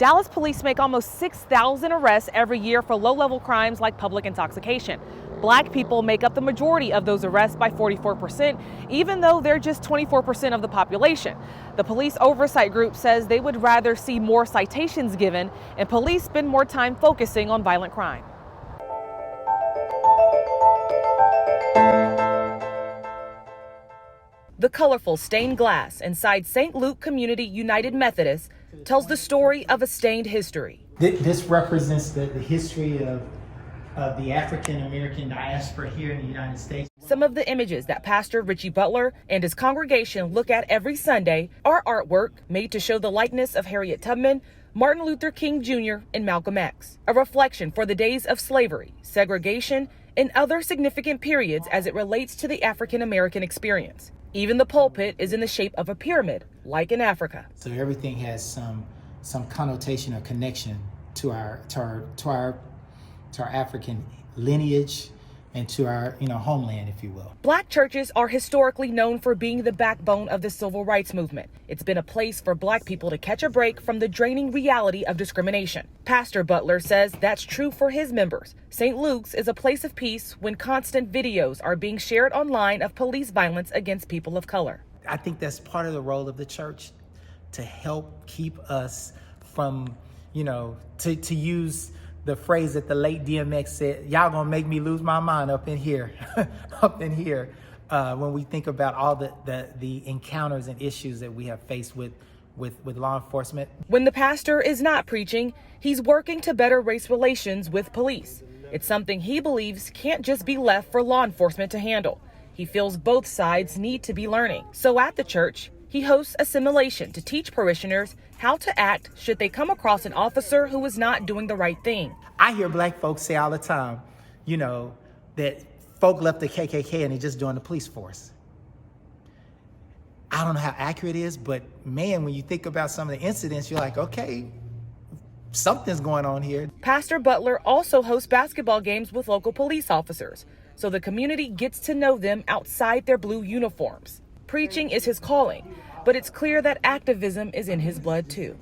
Dallas police make almost 6,000 arrests every year for low-level crimes like public intoxication. Black people make up the majority of those arrests by 44%, even though they're just 24% of the population. The police oversight group says they would rather see more citations given and police spend more time focusing on violent crime. The colorful stained glass inside St. Luke Community United Methodist tells the story of a stained history. This represents the history of the African American diaspora here in the United States. Some of the images that Pastor Richie Butler and his congregation look at every Sunday are artwork made to show the likeness of Harriet Tubman, Martin Luther King Jr., and Malcolm X, a reflection for the days of slavery, segregation, and other significant periods as it relates to the African American experience. Even the pulpit is in the shape of a pyramid, like in Africa. So everything has some connotation or connection to our African lineage and to our homeland, if you will. Black churches are historically known for being the backbone of the civil rights movement. It's been a place for Black people to catch a break from the draining reality of discrimination. Pastor Butler says that's true for his members. St. Luke's is a place of peace when constant videos are being shared online of police violence against people of color. I think that's part of the role of the church, to help keep us from, to use the phrase that the late DMX said, y'all gonna make me lose my mind up in here, when we think about all the encounters and issues that we have faced with law enforcement. When the pastor is not preaching, he's working to better race relations with police. It's something he believes can't just be left for law enforcement to handle. He feels both sides need to be learning. So at the church, he hosts a simulation to teach parishioners how to act should they come across an officer who is not doing the right thing. I hear Black folks say all the time, that folk left the KKK and they're just doing the police force. I don't know how accurate it is, but man, when you think about some of the incidents, you're like, okay, something's going on here. Pastor Butler also hosts basketball games with local police officers, so the community gets to know them outside their blue uniforms. Preaching is his calling, but it's clear that activism is in his blood too.